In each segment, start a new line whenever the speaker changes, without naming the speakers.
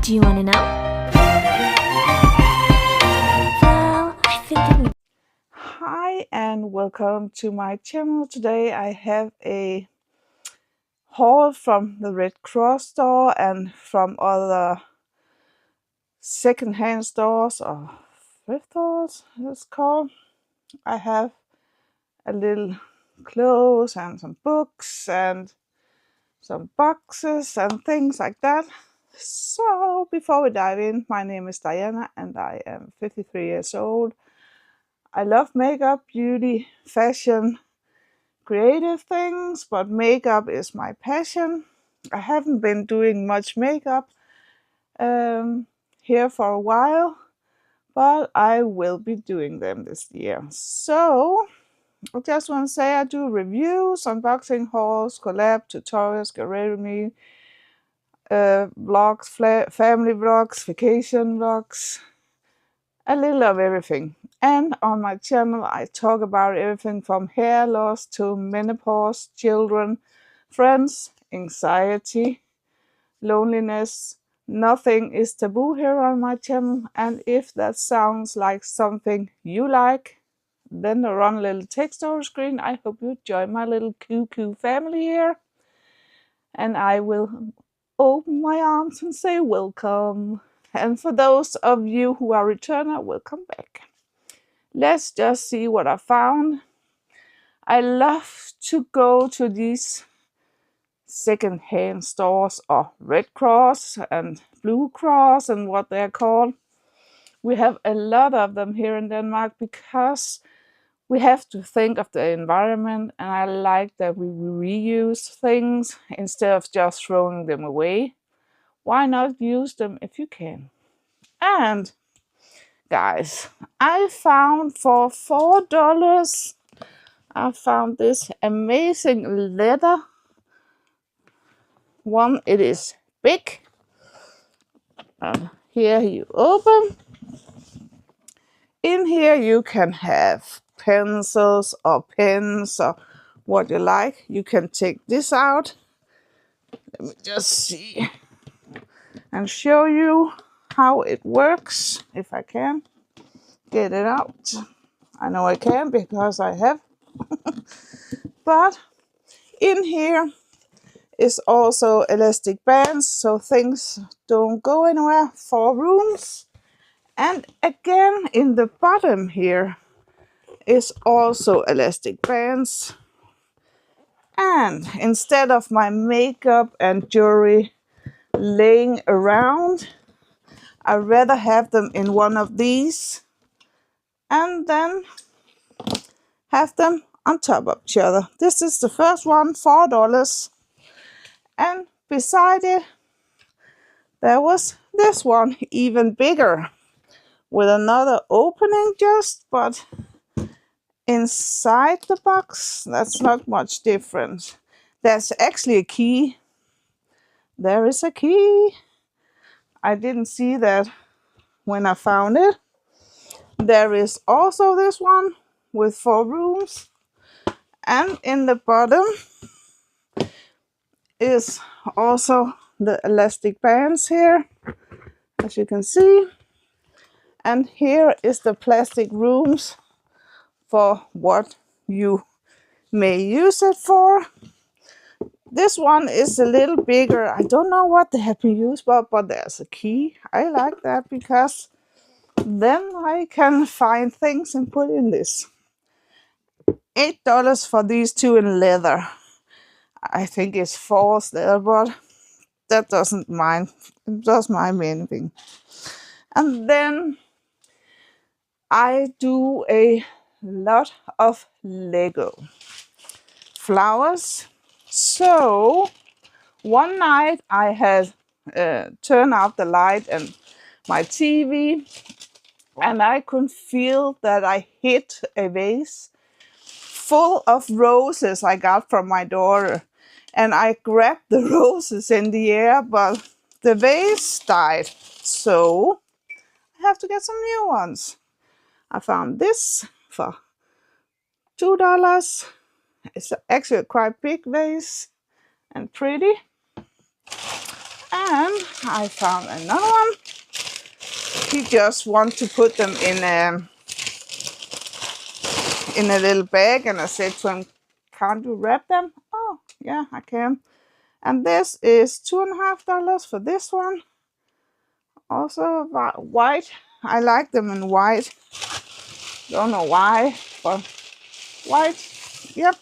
Do you want to know? Well, I think that we...
Hi and welcome to my channel. Today I have a haul from the Red Cross store and from other second-hand stores or thrift stores it's called. I have a little clothes and some books and some boxes and things like that. So before we dive in, my name is Diana and I am 53 years old. I love makeup, beauty, fashion, creative things, but makeup is my passion. I haven't been doing much makeup here for a while, but I will be doing them this year. So I just want to say I do reviews, unboxing hauls, collab, tutorials, get ready with me, vlogs, family vlogs, vacation vlogs, a little of everything. And on my channel I talk about everything from hair loss to menopause, children, friends, anxiety, loneliness. Nothing is taboo here on my channel, and if that sounds like something you like, then run a little text over screen. I hope you join my little cuckoo family here, and I will open my arms and say welcome. And for those of you who are returner, welcome back. Let's just see what I found. I love to go to these second-hand stores or Red Cross and Blue Cross and what they're called. We have a lot of them here in Denmark because we have to think of the environment, and I like that we reuse things instead of just throwing them away. Why not use them if you can? And guys, I found for $4, I found this amazing leather one. It is big. Here you open. In here you can have pencils or pens or what you like. You can take this out. Let me just see and show you how it works, if I can get it out. I know I can because I have. But in here is also elastic bands so things don't go anywhere. 4 rooms. And again in the bottom here is also elastic bands. And instead of my makeup and jewelry laying around, I'd rather have them in one of these and then have them on top of each other. This is the first one, $4. And beside it, there was this one, even bigger, with another opening just, but inside the box, that's not much different. There's actually a key. There is a key. I didn't see that when I found it. There is also this one with 4 rooms. And in the bottom is also the elastic bands here, as you can see. And here is the plastic rooms for what you may use it for. This one is a little bigger. I don't know what they have been used for, but there's a key. I like that because then I can find things and put in this. $8 for these two in leather. I think it's false leather, but that doesn't mind. It doesn't mind me anything. And then I do a lot of Lego flowers. So one night I had turned out the light and my TV, and I could feel that I hit a vase full of roses I got from my daughter. And I grabbed the roses in the air, but the vase died. So I have to get some new ones. I found this for $2. It's actually a quite big vase and pretty. And I found another one. He just wants to put them in a little bag, and I said to him, can't you wrap them? Oh, yeah, I can. And this is $2.50 for this one. Also white. I like them in white. Don't know why, but white. Yep.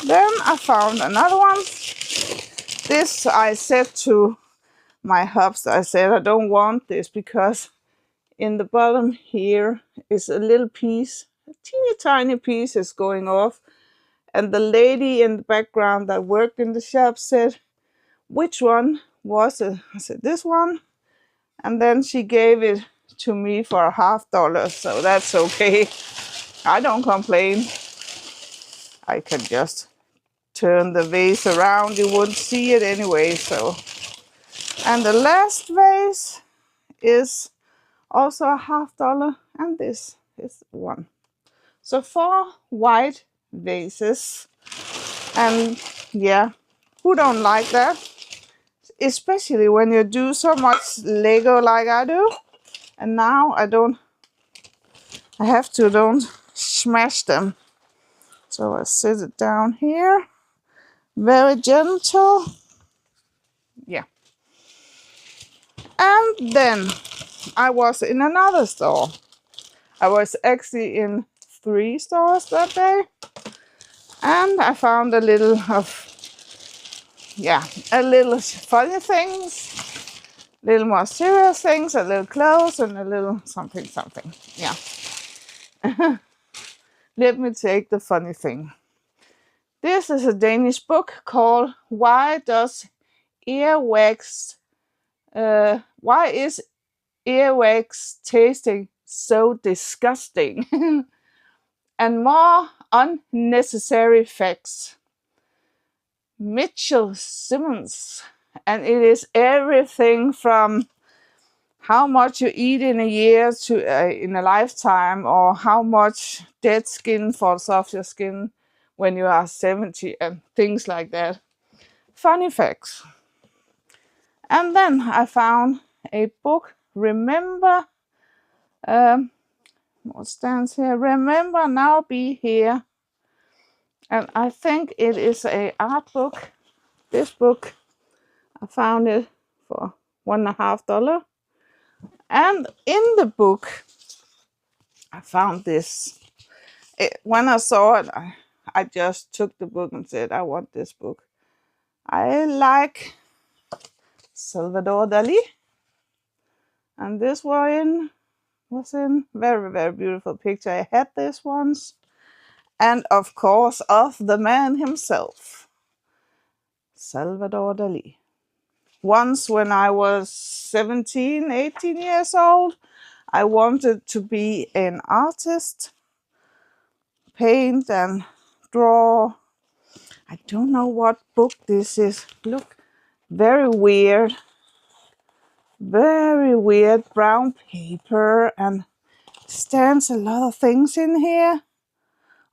Then I found another one. This I said to my hubs, I said I don't want this because in the bottom here is a little piece, a teeny tiny piece is going off. And the lady in the background that worked in the shop said, which one was it? I said, this one. And then she gave it to me for $0.50, so that's okay. I don't complain. I can just turn the vase around. You wouldn't see it anyway, so. And the last vase is also $0.50, and this is one. So 4 white vases. And yeah, who don't like that? Especially when you do so much Lego like I do. And now I don't smash them. So I sit it down here. Very gentle. Yeah. And then I was in another store. I was actually in 3 stores that day. And I found a little funny things, a little more serious things, a little clothes, and a little something. Yeah. Let me take the funny thing. This is a Danish book called Why is Earwax Tasting So Disgusting? And More Unnecessary Facts. Mitchell Simmons. And it is everything from how much you eat in a year to in a lifetime, or how much dead skin falls off your skin when you are 70 and things like that. Funny facts. And then I found a book, Remember, what stands here? Remember Now Be Here. And I think it is a art book. This book, I found it for $1.50. And in the book, I found this. When I saw it, I just took the book and said, I want this book. I like Salvador Dali. And this was in very, very beautiful picture. I had this once. And of course, of the man himself, Salvador Dali. Once when I was 17, 18 years old, I wanted to be an artist, paint and draw. I don't know what book this is. Look, very weird brown paper, and stands a lot of things in here.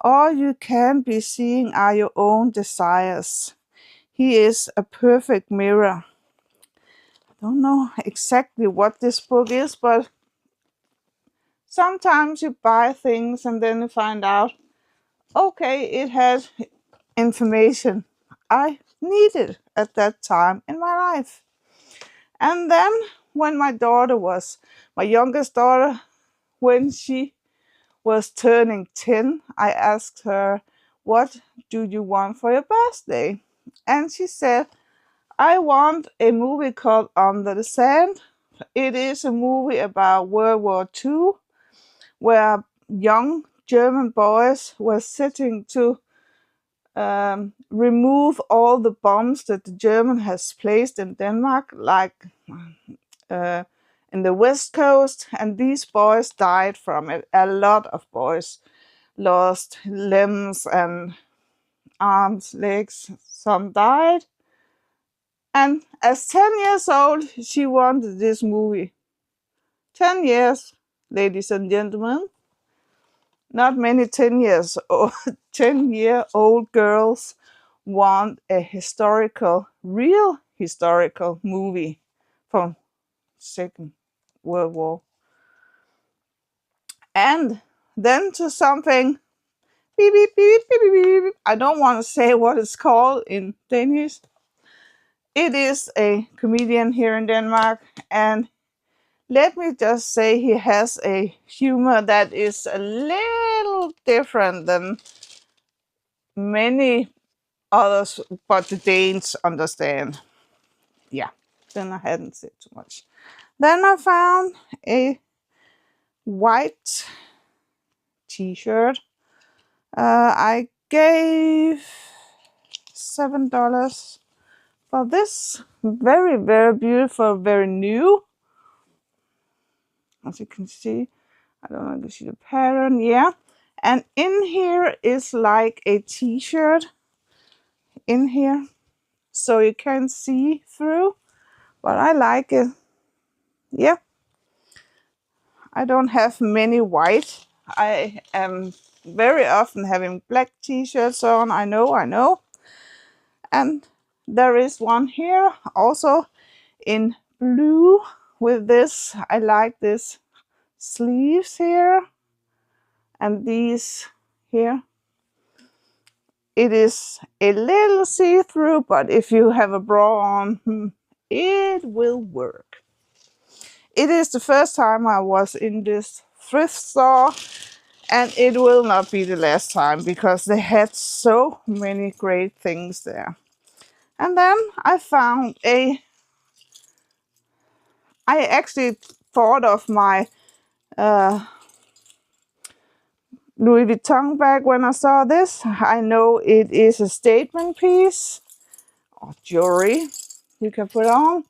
All you can be seeing are your own desires. He is a perfect mirror. I don't know exactly what this book is, but sometimes you buy things and then you find out, okay, it has information I needed at that time in my life. And then when my youngest daughter, when she was turning 10, I asked her, what do you want for your birthday? And she said, I want a movie called Under the Sand. It is a movie about World War II, where young German boys were sitting to remove all the bombs that the German has placed in Denmark, like in the west coast, and these boys died from it. A lot of boys lost limbs and arms, legs. Some died. And as 10 years old, she wanted this movie. 10 years, ladies and gentlemen. Not many 10-year-old girls want a real historical movie from Second World War. And then to something beep, beep, beep, beep, beep, beep. I don't want to say what it's called in Danish. It is a comedian here in Denmark, and let me just say he has a humor that is a little different than many others, but the Danes understand. Yeah, then I hadn't said too much. Then I found a white t-shirt. I gave $7 for this. Very, very beautiful, very new. As you can see, I don't know if you see the pattern, yeah. And in here is like a t-shirt in here, so you can see through, but I like it. Yeah, I don't have many white. I am very often having black t-shirts on, I know. And there is one here also in blue with this. I like this sleeves here and these here. It is a little see-through, but if you have a bra on, it will work. It is the first time I was in this thrift store, and it will not be the last time because they had so many great things there. And then I found I actually thought of my Louis Vuitton bag when I saw this. I know it is a statement piece or jewelry you can put on,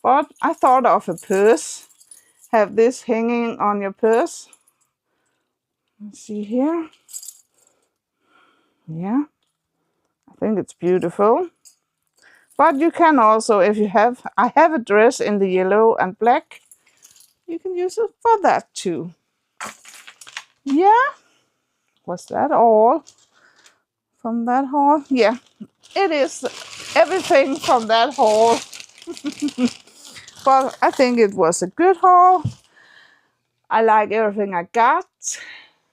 but I thought of a purse. Have this hanging on your purse. Let's see here. Yeah, I think it's beautiful. But you can also, if you have, I have a dress in the yellow and black. You can use it for that too. Yeah, was that all from that haul? Yeah, it is everything from that haul. But I think it was a good haul. I like everything I got.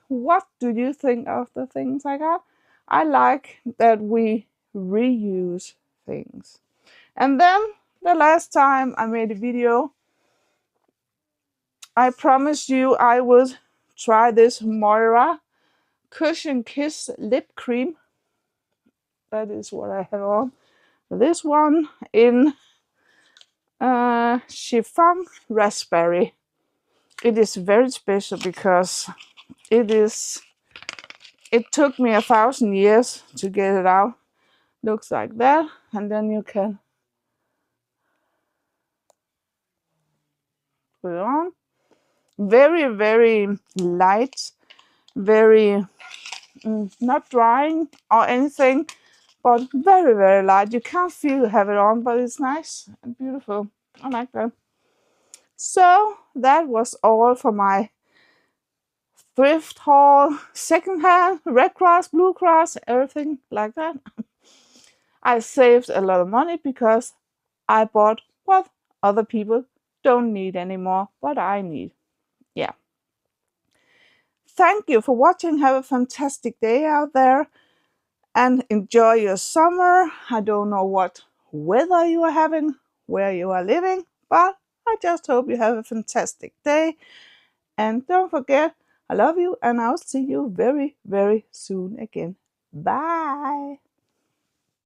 What do you think of the things I got? I like that we reuse things. And then the last time I made a video, I promised you I would try this Moira Cushion Kiss lip cream. That is what I have on. This one in chiffon raspberry. It is very special because it took me 1,000 years to get it out. Looks like that, and then you can put it on. Very, very light, very not drying or anything, but very, very light. You can't feel you have it on, but it's nice and beautiful. I like that. So that was all for my thrift haul, secondhand, Red Cross, Blue Cross, everything like that. I saved a lot of money because I bought what other people don't need anymore, but I need. Yeah. Thank you for watching. Have a fantastic day out there and enjoy your summer. I don't know what weather you are having, where you are living, but I just hope you have a fantastic day. And don't forget, I love you and I'll see you very, very soon again. Bye.